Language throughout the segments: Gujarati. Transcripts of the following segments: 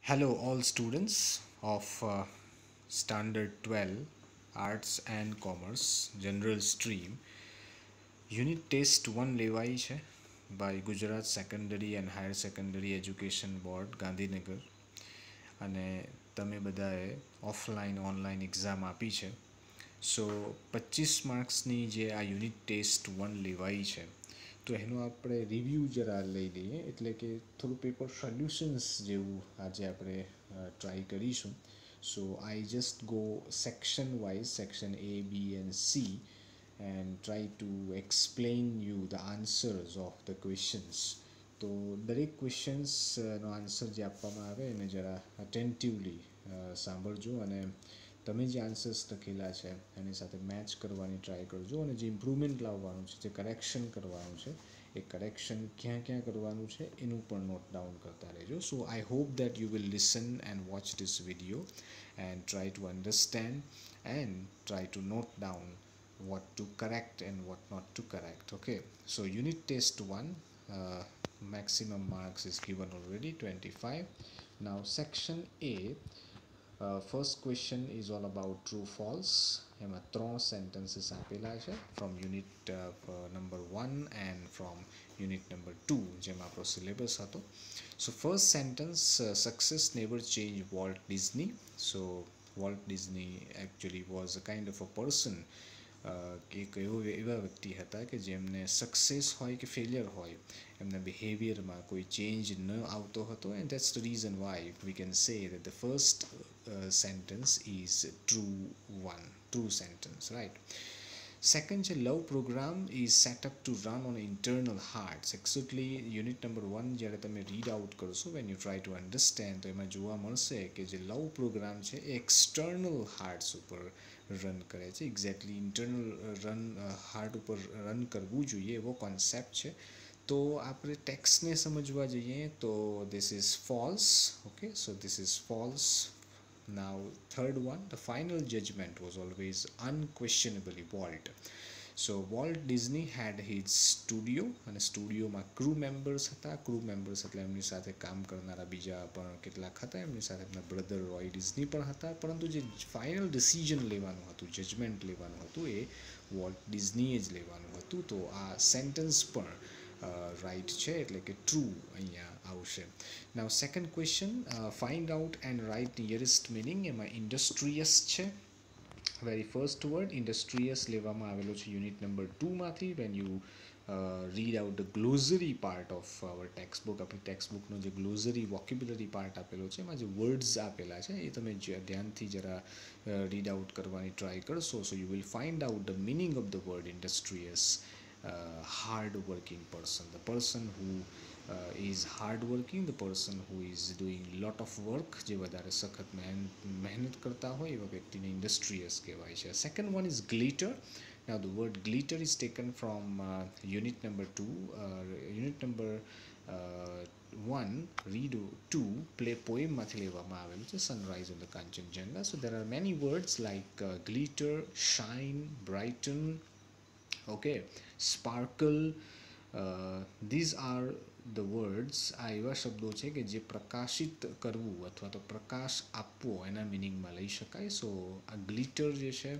Hello, all students of Standard 12 Arts and Commerce General Stream. Unit Test 1 લેવાઈ છે by Gujarat secondary and higher secondary education board Gandhinagar અને તમે બધાએ ઓફલાઈન ઓનલાઈન એક્ઝામ આપી છે. સો 25 માર્ક્સની જે આ યુનિટ ટેસ્ટ 1 લેવાઈ છે તો એનું આપણે રિવ્યૂ જરા લઈ લઈએ, એટલે કે થોડું પેપર સોલ્યુશન્સ જેવું આજે આપણે ટ્રાય કરીશું. So I just go section wise, section A, B and C, and try to explain you the answers of the questions. તો દરેક ક્વેશ્ચન્સનો આન્સર જે આપવામાં આવે એને જરા અટેન્ટિવલી સાંભળજો અને તમે જે આન્સર્સ લખેલા છે એની સાથે મેચ કરવાની ટ્રાય કરજો અને જે ઇમ્પ્રુવમેન્ટ લાવવાનું છે, જે કરેક્શન કરવાનું છે, એ કરેક્શન ક્યાં ક્યાં કરવાનું છે એનું પણ નોટ ડાઉન કરતા રહેજો. So I hope that you will listen and watch this video and try to understand and try to note down what to correct and what not to correct. Okay, so unit test 1, maximum marks is given already, 25. Now section A, first question is all about true false. એમાં ત્રણ sentences આપેલા છે from unit number 1 and from unit number 2 જેમાં આપણો સિલેબસ હતો. So first sentence, success never changed Walt Disney. So Walt Disney actually was a kind of a person કે એવા વ્યક્તિ હતા કે જેમને સક્સેસ હોય કે ફેલિયર હોય એમના બિહેવિયરમાં કોઈ ચેન્જ ન આવતો હતો, and that's the reason why we can say that the first sentence is true sentence, right. Second છે love program is set up to run on internal hearts. Exactly unit number 1 જ્યારે તમે રીડ આઉટ કરશો, when you try to understand, તો એમાં જોવા મળશે કે જે લવ પ્રોગ્રામ છે એ એક્સટર્નલ હાર્ટ્સ ઉપર રન કરે છે. એક્ઝેક્ટલી ઇન્ટરનલ હાર્ટ ઉપર રન કરવું જોઈએ એવો કોન્સેપ્ટ છે. તો આપણે ટેક્સ્ટને સમજવા જઈએ તો this is false. Okay, so this is false. Now third one, the final judgment was always unquestionably Walt. So Walt Disney had his studio અને સ્ટુડિયોમાં ક્રૂ મેમ્બર્સ હતા. ક્રૂ મેમ્બર્સ એટલે એમની સાથે કામ કરનારા બીજા પણ કેટલાક હતા, એમની સાથે એમના બ્રધર રોય ડિઝની પણ હતા, પરંતુ જે ફાઇનલ ડિસિઝન લેવાનું હતું, જજમેન્ટ લેવાનું હતું, એ વોલ્ટ ડિઝનીએ જ લેવાનું હતું. તો આ સેન્ટેન્સ પણ રાઈટ છે, એટલે કે ટ્રુ અહીંયા આવશે. Now second question, find out and write nearest meaning. એમાં ઇન્ડસ્ટ્રીયસ છે વેરી ફર્સ્ટ વર્ડ. ઇન્ડસ્ટ્રીયસ લેવામાં આવેલો છે યુનિટ નંબર 2માંથી. When you read out the glossary part of our textbook, આપણી ટેક્સ્ટ બુકનો જે ગ્લોઝરી વોકેબ્યુલરી પાર્ટ આપેલો છે એમાં જે વર્ડ્સ આપેલા છે એ તમે ધ્યાનથી જરા રીડ આઉટ કરવાની ટ્રાય કરશો. So you will find out the meaning of the word ઇન્ડસ્ટ્રીયસ. Hard working person, the person who is hard working, the person who is doing lot of work, જે વધારે સખત મહેનત કરતા હોય એવા વ્યક્તિને ઇન્ડસ્ટ્રીયસ કહેવાય છે. Second one is glitter. Now the word glitter is taken from unit number 2, unit number 1 read 2 play poem માંથી લેવામાં આવેલું છે, sunrise on the Kanchenjunga. So there are many words like glitter, shine, brighten, okay, sparkle. These are the words. આ એવા શબ્દો છે કે જે પ્રકાશિત કરવું અથવા તો પ્રકાશ આપવો એના મિનિંગમાં લઈ શકાય. સો આ ગ્લિટર જે છે,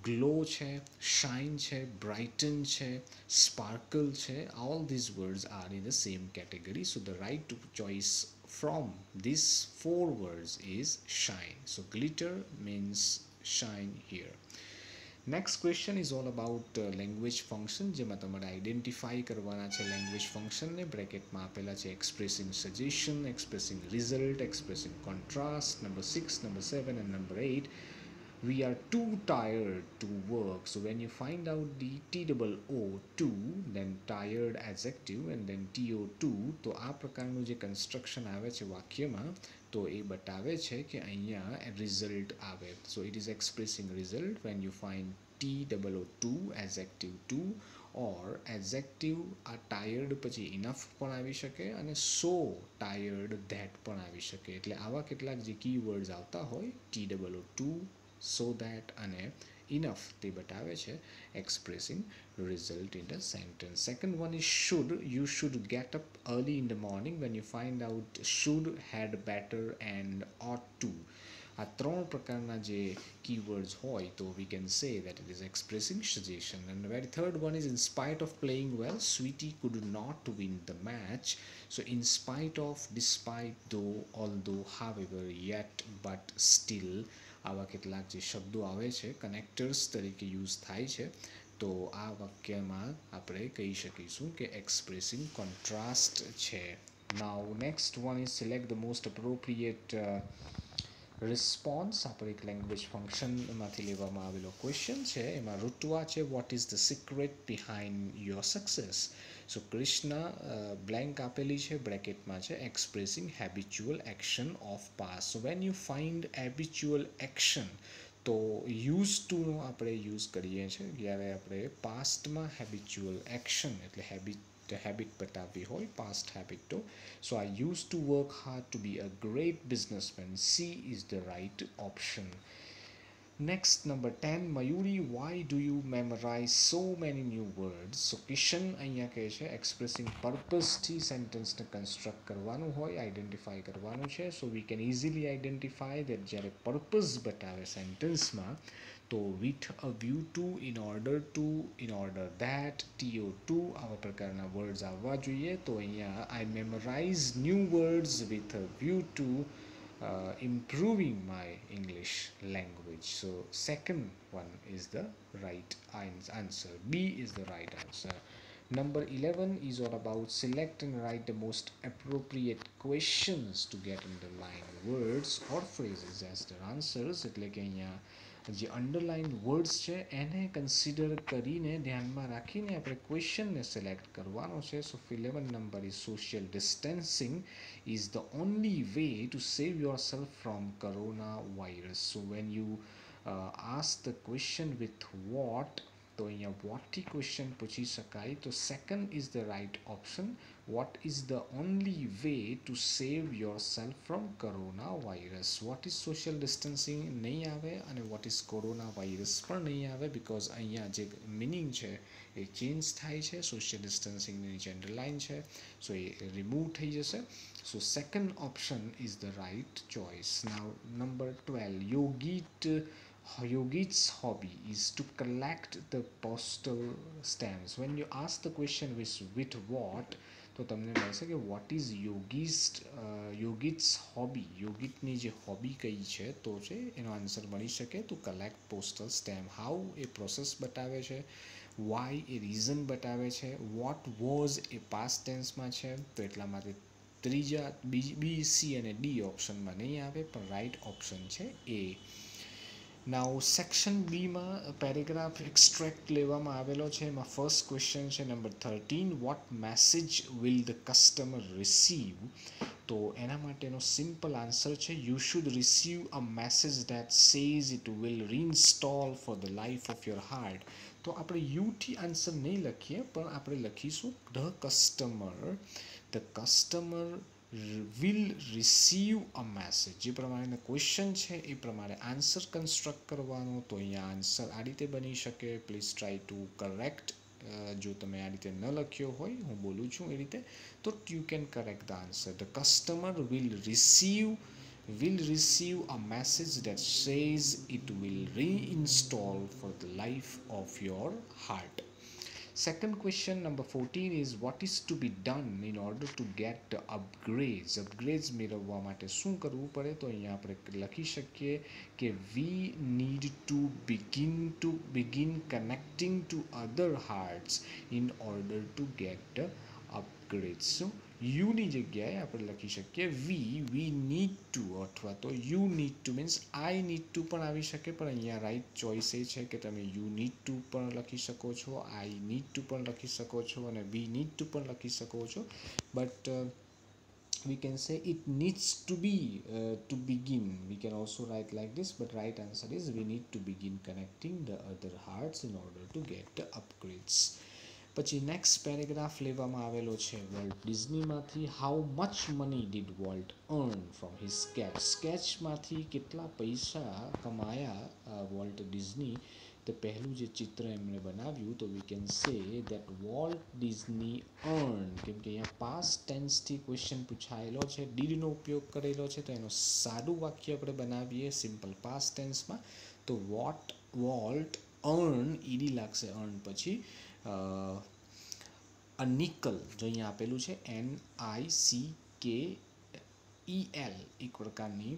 ગ્લો છે, શાઇન છે, બ્રાઇટન છે, સ્પાર્કલ છે, all these words are in the same category. So the right choice from these 4 words is shine. So glitter means shine here. Next question is all about language function, જેમાં તમારે આઈડેન્ટિફાઈ કરવાના છે લેંગ્વેજ ફંક્શનને. બ્રેકેટમાં આપેલા છે expressing suggestion, expressing result, expressing contrast. Number 6, number 7 and number 8. We are too tired to work. So when you find out the TOO2, then tired adjective and then TO2, તો આ પ્રકારનું જે કન્સ્ટ્રક્શન આવે છે વાક્યમાં, તો એ બતાવે છે કે અહીંયા રિઝલ્ટ આવે. So it is expressing result van you find TOO2 adjective 2, or adjective આ ટાયર્ડ પછી ઇનફ પણ આવી શકે અને સો ટાયર્ડ ધેટ પણ આવી શકે. એટલે આવા કેટલાક જે કીવર્ડ્સ આવતા હોય TOO2, so that અને enough તે બતાવે છે expressing result in the sentence. Second one is should. You should get up early in the morning. When you find out should, had better and ought to, આ ત્રણ પ્રકારના જે keywords હોય તો we can say that it is expressing suggestion. And the very third one is in spite of playing well, Sweetie could not win the match. So in spite of, despite, though, although, however, yet, but, still, આવા કેટલાક જે શબ્દો આવે છે કનેક્ટર્સ તરીકે યુઝ થાય છે તો આ વાક્યમાં આપણે કહી શકીશું કે એક્સપ્રેસિંગ કોન્ટ્રાસ્ટ છે. Now next one is select the most appropriate response. આપણે એક લેંગ્વેજ ફંક્શનમાંથી લેવામાં આવેલો ક્વેશ્ચન છે. એમાં ઋતુઆ છે what is the secret behind your success. So Krishna blank આપેલી છે બ્રેકેટમાં છે expressing habitual action of past. So when you find habitual action તો યુઝ ટુનો આપણે યુઝ કરીએ છીએ જ્યારે આપણે પાસ્ટમાં હેબિચ્યુઅલ એક્શન એટલે હેબિટ બતાવવી હોય પાસ્ટ હેબિટ તો. સો I used to work hard to be a great businessman. C is the right option. Next, number 10, Mayuri, why do you memorize so many new words? So Kishan અહીંયા કહે છે એક્સપ્રેસિંગ પર્પઝથી સેન્ટેન્સને કન્સ્ટ્રક્ટ કરવાનું હોય, આઈડેન્ટિફાઈ કરવાનું છે. So we can easily identify that જ્યારે પર્પઝ બતાવે સેન્ટેન્સમાં તો with a view to, in order that, TO2 આવા પ્રકારના વર્ડ્સ આવવા જોઈએ. તો અહીંયા I memorize new words with a view to improving my English language. So second one is the right answer. B is the right answer. Number 11 is all about select and write the most appropriate questions to get underlined words or phrases as their answers. એટલે કે અહીંયા જે અંડરલાઇન વર્ડ્સ છે એને કન્સિડર કરીને ધ્યાનમાં રાખીને આપણે ક્વેશ્ચનને સિલેક્ટ કરવાનો છે. સો 11 number is social distancing is the only way to save yourself from coronavirus. So when you ask the question with what, તો અહીંયા વોટથી ક્વેશ્ચન પૂછી શકાય તો second is the right option. What is the only way to save yourself from corona virus. What is social distancing નહીં આવે અને વોટ ઇઝ કોરોના વાયરસ પણ નહીં આવે બિકોઝ અહીંયા જે મિનિંગ છે એ ચેન્જ થાય છે. સોશિયલ ડિસ્ટન્સિંગની નીચે અંડરલાઇન છે સો એ રિમૂવ થઈ જશે. So second option is the right choice. Now number 12, Yogit's hobby is to collect the postal stamps. When you ask the question with what, તો તમને મળશે કે વોટ ઇઝ યોગિટ્સ હોબી. યોગિતની જે હોબી કઈ છે તો છે એનો આન્સર મળી શકે તો collect postal stamp. How A process બતાવે છે, વાય એ રીઝન બતાવે છે, વોટ વોઝ એ પાસ્ટ ટેન્સમાં છે તો એટલા માટે ત્રીજા બી, સી અને ડી ઓપ્શનમાં નહીં આવે પણ રાઇટ ઓપ્શન છે એ. નાઉ સેક્શન બીમાં પેરેગ્રાફ એક્સ્ટ્રેક્ટ લેવામાં આવેલો છે. એમાં ફર્સ્ટ ક્વેશ્ચન છે number 13, what message will the customer receive. તો એના માટેનો સિમ્પલ આન્સર છે you should receive a message that says it will reinstall for the life of your heart. તો આપણે યુથી આન્સર નહીં લખીએ પણ આપણે લખીશું the customer will receive a message. જે પ્રમાણેનો ક્વેશ્ચન છે એ પ્રમાણે આન્સર કન્સ્ટ્રક્ટ કરવાનો. તો અહીંયા આન્સર આ રીતે બની શકે. Please try to correct. જો તમે આ રીતે ન લખ્યો હોય હું બોલું છું એ રીતે તો you can correct the answer. The customer will receive a message that says it will reinstall for the life of your heart. Second question number 14 is what is to be done in order to get the upgrades મેળવવા માટે શું કરવું પડે. તો અહીંયા આપણે લખી શકીએ કે we need to begin connecting to other hearts in order to get the upgrades. So યુની જગ્યાએ આપણે લખી શકીએ we need to અથવા તો you need to means I need to પણ આવી શકે પણ અહીંયા રાઈટ ચોઇસ એ છે કે તમે you need to પણ લખી શકો છો, I need to પણ લખી શકો છો અને we need to પણ લખી શકો છો. But we can say it needs to be to begin. We can also write like this but right answer is we need to begin connecting the other hearts in order to get the upgrades. પછી નેક્સ્ટ પેરેગ્રાફ લેવામાં આવેલો છે વોલ્ટ ડિઝનીમાંથી. How much money did Walt earn from his સ્કેચમાંથી કેટલા પૈસા કમાયા વોલ્ટ ડિઝની તો પહેલું જે ચિત્ર એમણે બનાવ્યું તો વી can say that Walt Disney earn, કેમ કે અહીંયા પાસ્ટ ટેન્સથી ક્વેશ્ચન પૂછાયેલો છે, ડીડનો ઉપયોગ કરેલો છે, તો એનું સાદું વાક્ય આપણે બનાવીએ સિમ્પલ પાસ્ટ ટેન્સમાં. તો વોલ્ટ અર્ન, ઈડી લાગશે અર્ન પછી, અ નિકલ, જો અહીંયા આપેલું છે NICKEL, એક પ્રકારની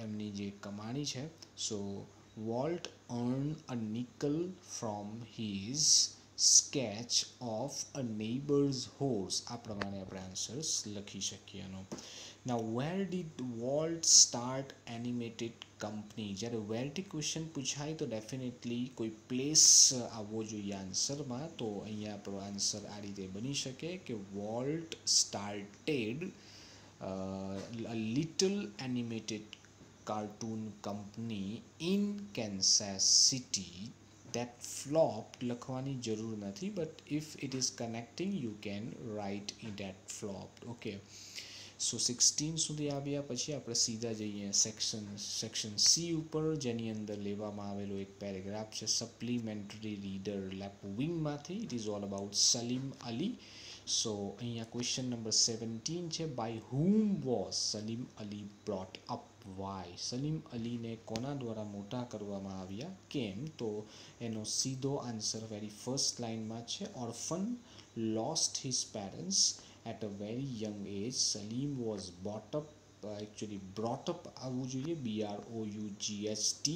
એમની જે કમાણી છે. So Walt earn a nickel from his sketch of a neighbour's horse. આ પ્રમાણે આપણે આન્સર્સ લખી શકીએ એનો. Now where did Walt start animated company. જ્યારે વેરથી ક્વેશ્ચન પૂછાય તો ડેફિનેટલી કોઈ પ્લેસ આવવો જોઈએ આન્સરમાં. તો અહીંયા આપણો આન્સર આ રીતે બની શકે કે volt started a little animated cartoon company in Kansas City that flopped. લખવાની જરૂર નથી, but if it is connecting you can write in that flopped. okay, સો 16 સુધી આવ્યા પછી આપણે સીધા જઈએ સેક્શન સી ઉપર, જેની અંદર લેવામાં આવેલો એક પેરેગ્રાફ છે સપ્લિમેન્ટરી રીડર લેપવિંગમાંથી. It is all about Salim Ali. So અહીંયા ક્વેશ્ચન નંબર 17 છે, by whom was Salim Ali brought up. વાય, સલીમ અલીને કોના દ્વારા મોટા કરવામાં આવ્યા, કેમ? તો એનો સીધો આન્સર વેરી ફર્સ્ટ લાઇનમાં છે, orphan lost his parents at a very young age. Salim was brought up આવવું જોઈએ, BROUGHT,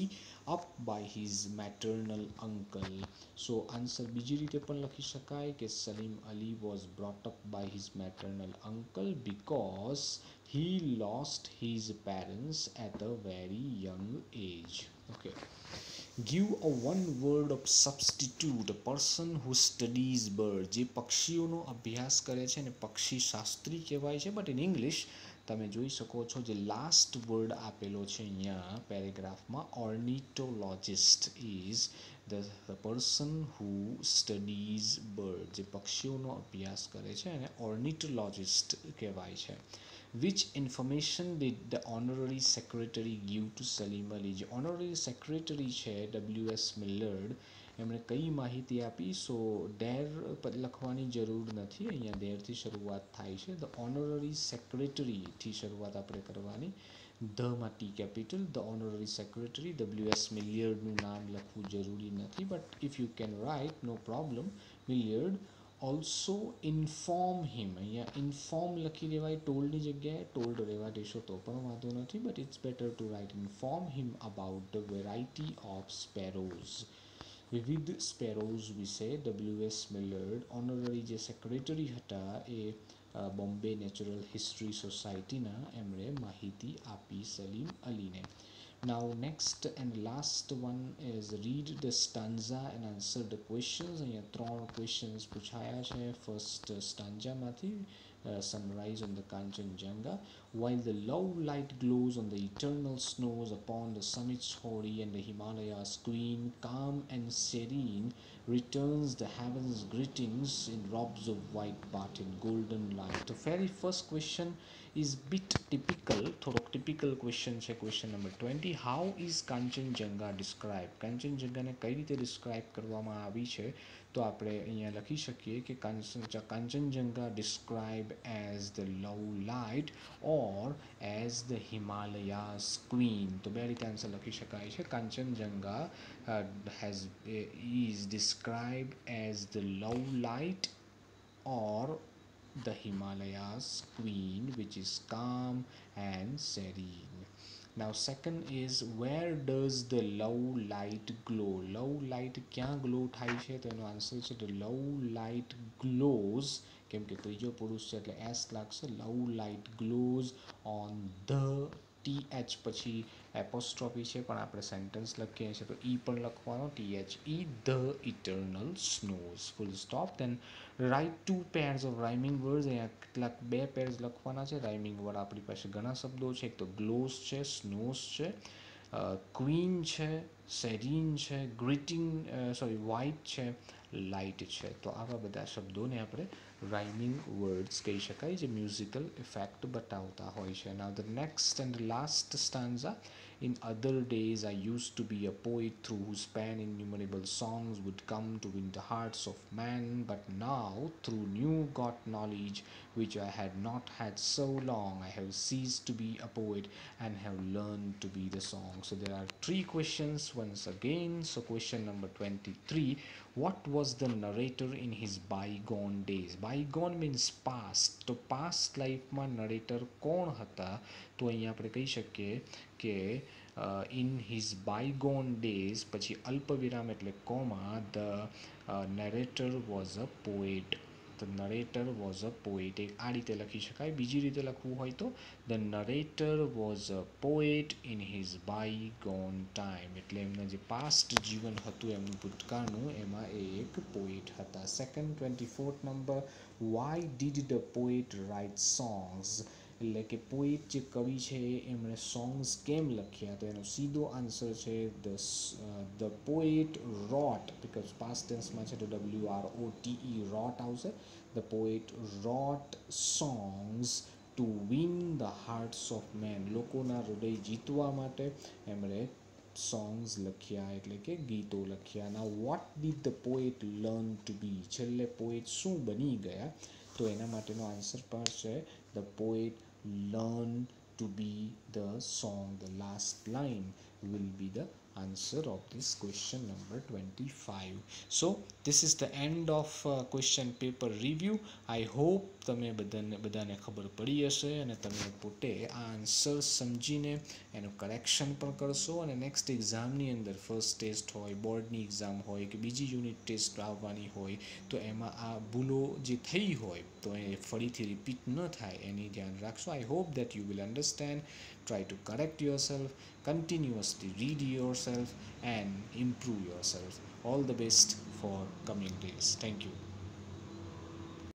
up by his maternal uncle. so answer બીજી રીતે પણ લખી શકાય કે Salim Ali was brought up by his maternal uncle because he lost his parents at a very young age. okay, give a one word of substitute. a person who studies birds, જે પક્ષીઓનો અભ્યાસ કરે છે ને પક્ષી શાસ્ત્રી કહેવાય છે. બટ ઇન ઇંગ્લિશ તમે જોઈ શકો છો જે લાસ્ટ વર્ડ આપેલો છે અહીંયા પેરેગ્રાફમાં, ornithologist is the person who studies bird, જે પક્ષીઓનો અભ્યાસ કરે છે એને ઓર્નિટોલોજિસ્ટ કહેવાય છે. Which information did the honorary secretary give to Salim Ali? જે honorary secretary છે WS Millard, એમણે કઈ માહિતી આપી? સો ડેર લખવાની જરૂર નથી, અહીંયા ડેરથી શરૂઆત થાય છે. ધ ઓનરરી સેક્રેટરીથી શરૂઆત આપણે કરવાની, ધમાં T capital. The honorary secretary WS મિલિયર્ડનું નામ લખવું જરૂરી નથી, but if you can write no problem. Milliard also inform him, અહીંયા ઇન્ફોર્મ લખી દેવાય ટોલ્ડની જગ્યાએ, ટોલ્ડ રહેવા દેશો તો પણ વાંધો નથી, but it's better to write inform him about the variety of sparrows. વિવિધ સ્પેરોઝ વિશે WS મિલર્ડ ઓનરરી જે સેક્રેટરી હતા એ બોમ્બે નેચરલ હિસ્ટ્રી સોસાયટીના, એમણે માહિતી આપી Salim અલીને. Now next and last one is read the stanza and answer the questions. અહીંયા ત્રણ questions પૂછાયા છે first સ્ટાન્જામાંથી. Sunrise on the Kanchenjunga. While the low light glows on the eternal snows upon the summits hoary and the Himalayas queen, calm and serene, returns the heavens greetings in robes of white but in golden light. The very first question is bit typical, થોડોક typical question છે. question number 20, how is Kanchenjunga described? કાંચનજંગાને કઈ રીતે describe કરવામાં આવી છે? તો આપણે અહીંયા લખી શકીએ કે Kanchenjunga described as the low light or as the Himalayas queen. તો બે રીતે આન્સર લખી શકાય છે. Kanchenjunga is described as the low light or the Himalayas queen, which is calm and serene. Now second is, where does the low light glow? low light ક્યાં ગ્લો થાય છે? તો એનો આન્સર છે the low light glows, કેમ કે ત્રીજો પુરુષ છે એટલે s લાગશે. low light glows on the, th પછી એપોસ્ટ્રોફી છે પણ આપણે સેન્ટેન્સ લખીએ છીએ તો ઈ પણ લખવાનો, THE, the eternal snows, full stop. then write two pairs of rhyming words. અહીંયા કેટલાક બે pairs લખવાના છે. રાઇમિંગ વર્ડ આપણી પાસે ઘણા શબ્દો છે, એક તો ગ્લોઝ છે, સ્નોઝ છે, ક્વીન છે, સેરીન છે, ગ્રીટિંગ વ્હાઇટ છે, લાઇટ છે. તો આવા બધા શબ્દોને આપણે રાઇમિંગ વર્ડ્સ કહી શકાય જે મ્યુઝિકલ ઇફેક્ટ બતાવતા હોય છે. નાઉ the next and last stanza. In other days, I used to be a poet through whose pen innumerable songs would come to win the hearts of men. But now, through new got knowledge which I had not had so long, I have ceased to be a poet and have learned to be the song. So there are three questions once again. So question number 23. What was the narrator in his bygone days? Bygone means past. તો past લાઈફમાં નરેટર કોણ હતા? તો અહીંયા આપણે કહી શકીએ કે in his bygone days પછી અલ્પવિરામ એટલે comma, the narrator was a poet. The narrator was a poet. એક આ રીતે લખી શકાય. બીજી રીતે લખવું હોય તો the narrator was a poet in his bygone time. એટલે એમના જે પાસ્ટ જીવન હતું એમનું ભૂતકાળનું એમાં એ એક પોએટ હતા. Second 24th number. why did the poet write songs? એટલે કે પોએટ જે કવિ છે એમણે સોંગ્સ કેમ લખ્યા? તો એનો સીધો આન્સર છે the poet wrote, because past ટેન્સમાં છે તો WROTE રોટ આવશે. The poet wrote songs to win the hearts of men. લોકોના હૃદય જીતવા માટે એમણે સોંગ્સ લખ્યા એટલે કે ગીતો લખ્યા. Now what did the poet learn to be? છેલ્લે પોએટ શું બની ગયા? તો એના માટેનો આન્સર પણ છે the poet learn to be the song. The last line will be the answer of this question number 25. So this is the end of question paper review. I hope તમે બધાને ખબર પડી હશે અને તમે પોતે આ આન્સર સમજીને એનું કરેક્શન પણ કરશો અને નેક્સ્ટ એક્ઝામની અંદર ફર્સ્ટ ટેસ્ટ હોય, બોર્ડની એક્ઝામ હોય કે બીજી યુનિટ ટેસ્ટ આવવાની હોય તો એમાં આ ભૂલો જે થઈ હોય તો એ ફરીથી રિપીટ ન થાય એની ધ્યાન રાખશો. I hope that you will understand. Try to correct yourself, continuously read yourself and improve yourself. All the best for coming days. Thank you.